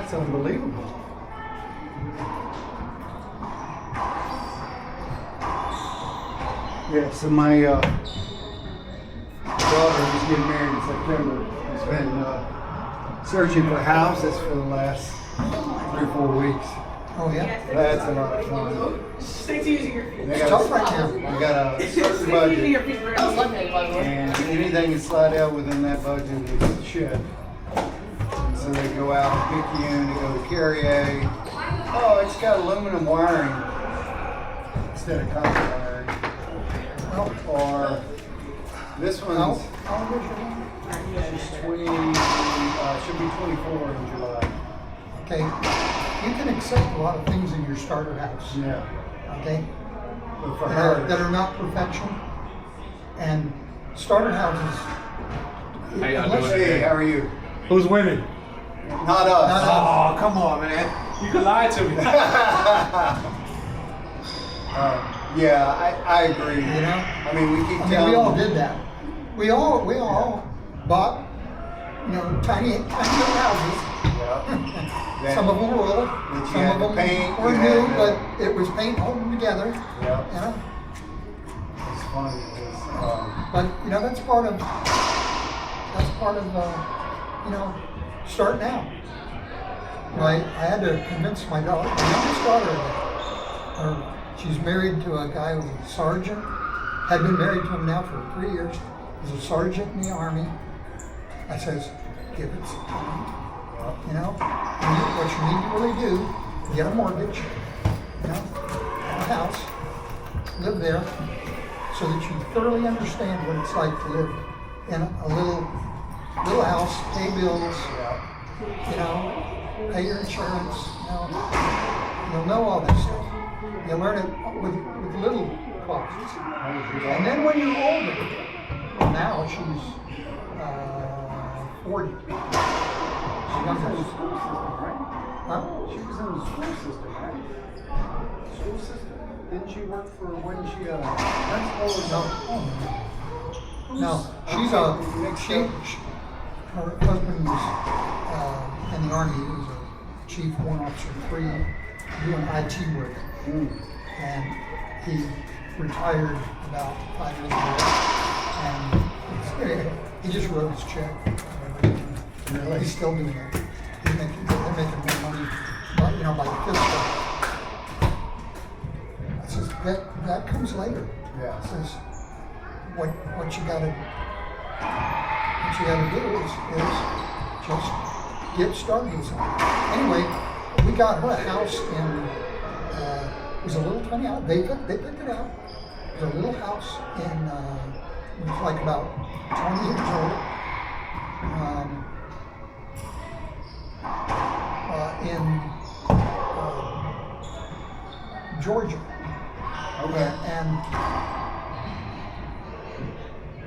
That's unbelievable. Yeah, so my daughter who's getting married in September has been searching for houses for the last 3 or 4 weeks. Oh yeah? That's a lot of fun. Stick to using your feet. It's tough right now. We got a certain budget, and anything that's slide out within that budget is shit. So they go out and pick you in, they go to Carrier. Oh, it's got aluminum wiring instead of copper wiring. Or this one's she's 20, should be 24 in July. Okay. You can accept a lot of things in your starter house. Yeah. Okay? But for her, That are not perfection. And starter houses. How y'all unless- doing? hey, how are you? Who's winning? Not us. Not us. Oh, come on, man. You can lie to me. Yeah, I agree. You know? I mean, we keep I mean, telling we all them. did that. We all bought, tiny little houses. Yeah. Some of them were old, That you some had of to them paint, were you new, had to- but it was paint holding them together. Yeah. You know? It's funny because But that's part of starting out. I had to convince my daughter, my youngest daughter, she's married to a guy who's a sergeant, had been married to him now for 3 years. He's a sergeant in the Army. I says, give it some time. What you need to really do, get a mortgage, have a house, live there, so that you thoroughly understand what it's like to live in a little house, pay bills, pay your insurance, you'll know all this stuff. You'll learn it with little costs. And then when you're older, now she's 40. she was in the school system, right? Huh? She was in the school system, right? School system? Didn't she work for when she principal or something? No, she's her husband was in the Army. He was a Chief Warrant Officer 3 doing IT work. And he retired about 5 years ago. And he just wrote his check. He's still doing that. They're making more money by the fiscal. It says that comes later. Yeah. It says what you gotta do is just get started with something. Anyway, we got her a house in it was a little tiny house. They picked it out. It was a little house in it was like about 20 years old. In Georgia. Okay.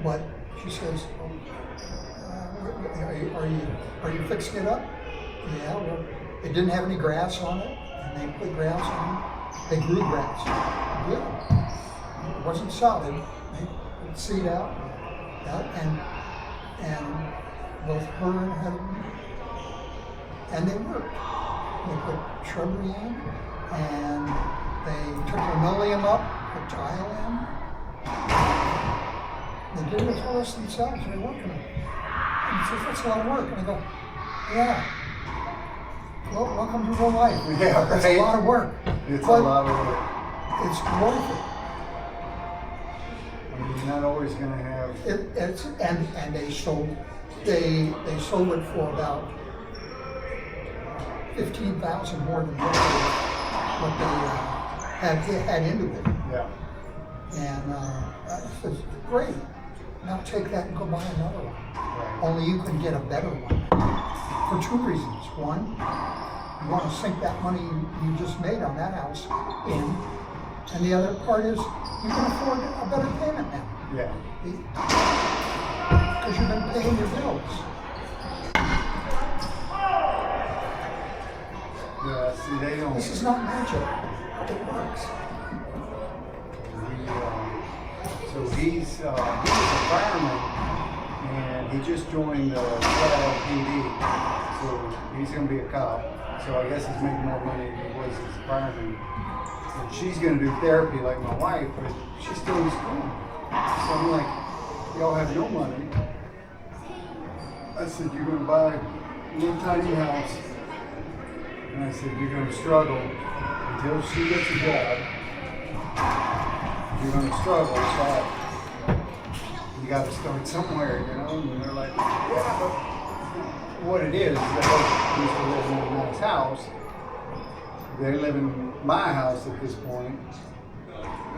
But she says, are you fixing it up? Yeah, well, it didn't have any grass on it, and they put grass on it. They grew grass. Yeah. It wasn't solid. They put seed out, and both her and her husband, and they worked. They put shrubbery in, and they took linoleum up, put tile in. They did it for us themselves. They're working on it. And he says, that's a lot of work. And I go, yeah. Well, welcome to real life. Yeah, right. It's a lot of work. It's but a lot of work. it's worth it. I mean, you're not always going to have. And they sold it for about $15,000 more than what they had into it. Yeah. And I said, great. Now take that and go buy another one. Right. Only you can get a better one. For 2 reasons. One, you want to sink that money you just made on that house in. And the other part is you can afford a better payment now. Yeah. Because you've been paying your bills. Yeah, see, they don't. This is not magic. It works. So he's a fireman, and he just joined the LPD. he's going to be a cop. So I guess he's making more money than he was as a fireman. And she's going to do therapy like my wife, but she's still in school. So I'm like, y'all have no money. I said, you're going to buy a little tiny house. And I said, you're going to struggle until she gets a job. You're going to struggle, but you got to start somewhere, you know? And they're like, yeah, but what it is, they both used to live in a nice house. They live in my house at this point,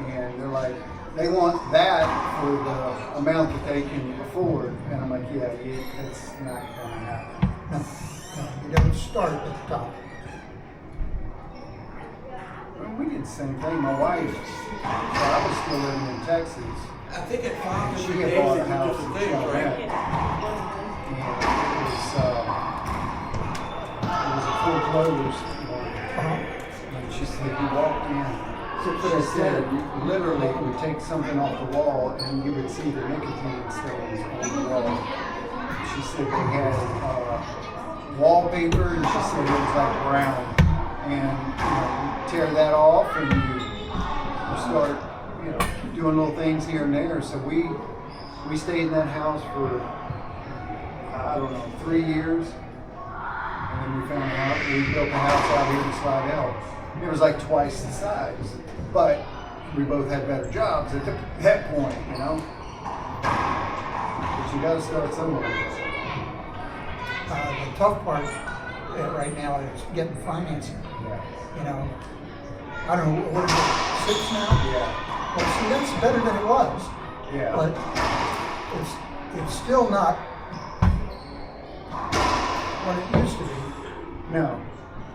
and they're like, they want that for the amount that they can afford. And I'm like, yeah, it's not going to happen. No, you don't start at the top. Well, we did the same thing. My wife, so I was still living in Texas. I think at 5 She different had days bought they a do house different in things, right? And it was a foreclosed one. And she said, you walked in. She said, you literally would take something off the wall and you would see the nicotine stains on the wall. She said they had wallpaper, and she said it was like brown. And you tear that off and you start, doing little things here and there. So we stayed in that house for, I don't know, 3 years. And then we found out, we built a house out here in Slidell. It was like twice the size, but we both had better jobs at that point, you know? But you gotta start somewhere. The tough part right now is getting financing. Yeah. You know, I don't know, what is it, 6 now? Yeah. Well, see, that's better than it was. Yeah. But it's still not what it used to be. No.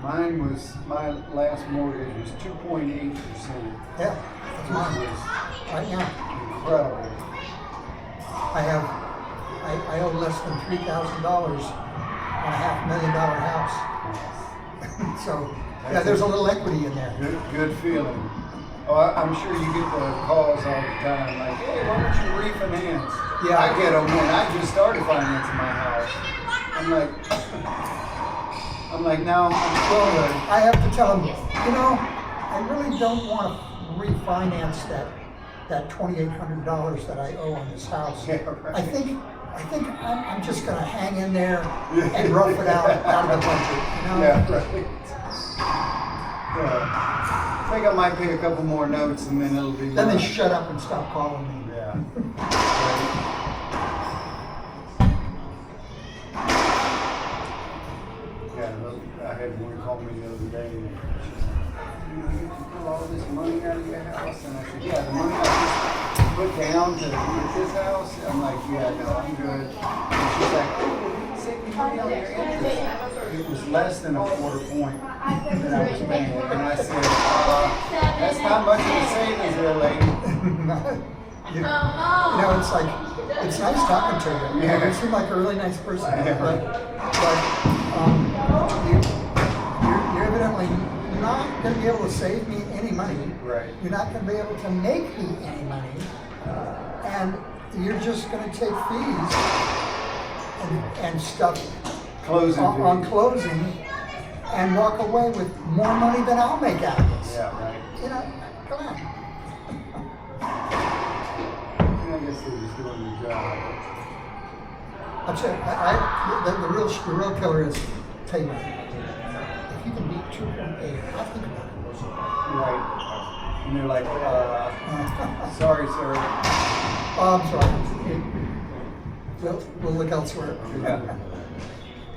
My last mortgage was 2.8%. Yeah, that's mine. Right now. Incredible. I owe less than $3,000 on a $500,000 house. So, yeah, there's a little equity in there. Good feeling. Oh, I'm sure you get the calls all the time, like, hey, why don't you refinance? Yeah. I get them when I just started financing my house. I'm like, no, I'm still good. I have to tell them, I really don't want to refinance that $2,800 that I owe on this house. Yeah, right. I think I'm just going to hang in there and rough it out of the budget. Yeah, right. I think I might pay a couple more notes and then it'll be. Then they shut up and stop calling me. Yeah. I had one call me the other day and she said, you can pull all this money out of your house? And I said, yeah, the money I just put down to get this house? I'm like, yeah, no, I'm good. And she's like, save me money on your interest. It was less than a quarter point that I was paying. And I said, that's not much of a savings there, lady. It's like, it's nice talking to you. You seem like a really nice person. But you're evidently not going to be able to save me any money. Right. You're not going to be able to make me any money. And you're just going to take fees and stuff on closing and walk away with more money than I'll make out of this. Yeah, right. Come on. I guess they're just doing their job. I'll tell you, the real killer is Taylor. If you can beat 2.8, I think about it. Right. And they're like, sorry, sir. Oh, I'm sorry. We'll look elsewhere. Yeah.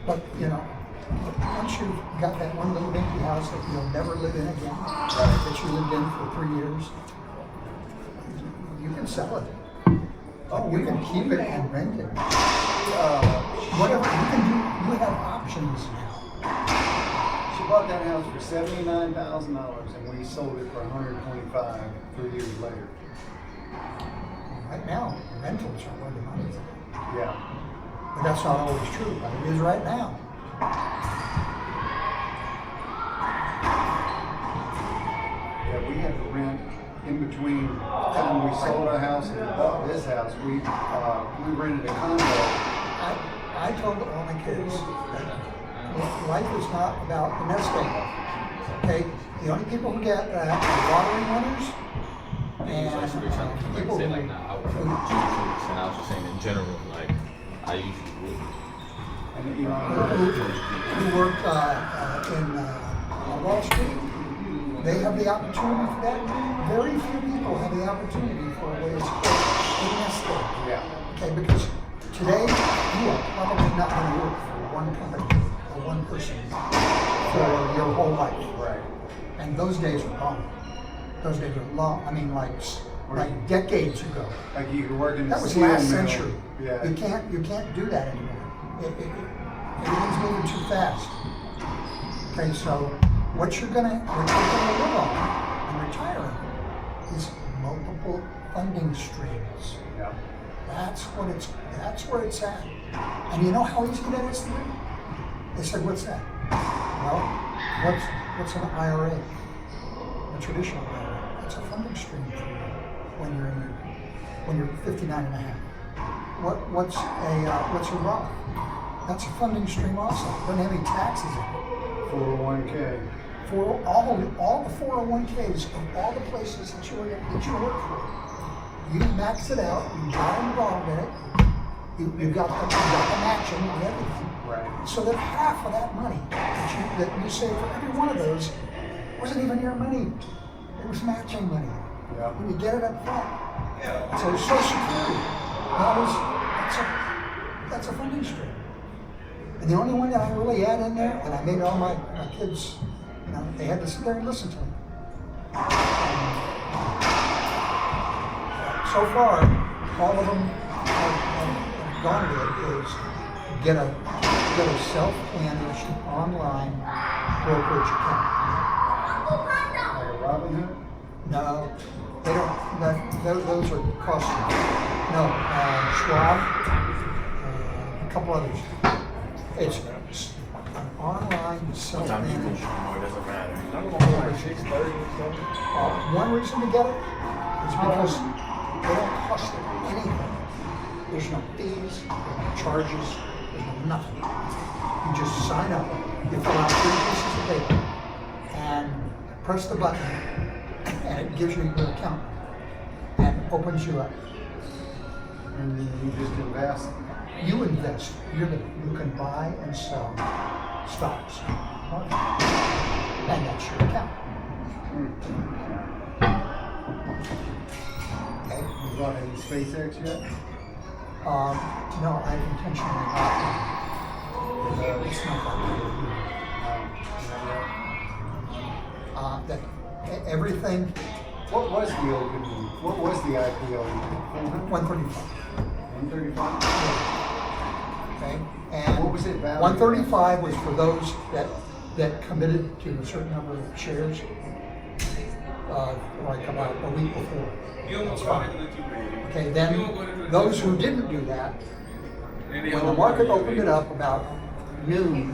But, once you've got that one little empty house that you'll never live in again, that you lived in for 3 years, you can sell it. You can keep it and rent it. Whatever you can do, you have options now. She bought that house for $79,000 and we sold it for $125 3 years later. Right now, rentals are where the money's at. Yeah. But that's not always true, but it is right now. Yeah, we had to rent in between the time we sold our house and we bought this house. We rented a condo. I told all my kids, life is not about the nest egg. Okay, the only people who get that are lottery winners and people say who, like now, I was and I was just saying in general, like I usually would. And you know, who work in on Wall Street. They have the opportunity for that. Very few people have the opportunity for what is called a nest egg. yeah. Okay, because today you are probably not going to work for one company or one person for your whole life. Right. And those days are gone. Those days are long. I mean, like decades ago. Like you could work in the That was steel last mill. century. Yeah. You can't do that anymore. Everything's moving too fast. Okay, so what you're gonna live on and retire on is multiple funding streams. Yeah. That's where it's at. And you know how easy that is to do? They said, what's that? Well, what's an IRA? A traditional IRA. It's a funding stream for you when you're 59 and a half. What's a Roth? That's a funding stream also. Doesn't have any taxes in it. 401k. For all the 401ks of all the places that you work for, you max it out. You got involved in it. You got the matching on everything. Right. So that half of that money that you save for every one of those wasn't even your money. It was matching money. Yeah. When you get it up front. So Social Security, that's a funding stream. And the only one that I really had in there, and I made all my kids, they had to sit there and listen to me. So far, all of them have gone to it is get a self-managed online brokerage account. Like a Robinhood? No, they don't. Those are costly. No, Schwab, a couple others. It's an online self-managed. One reason to get it is because they don't cost anything. There's no fees, there's no charges, there's no nothing. You just sign up, you fill out 3 pieces of paper, and press the button, and it gives you your account and opens you up. And then you just invest. You invest. You can buy and sell stocks, and that's your account. Okay. You bought any SpaceX yet? No, I intentionally not. It's not that that everything. What was the opening? What was the IPO? 135. 135? Okay, and What was it valued 135 was for those that committed to a certain number of shares, like about a week before. That's fine. Okay, then those who didn't do that, when the market opened it up about noon,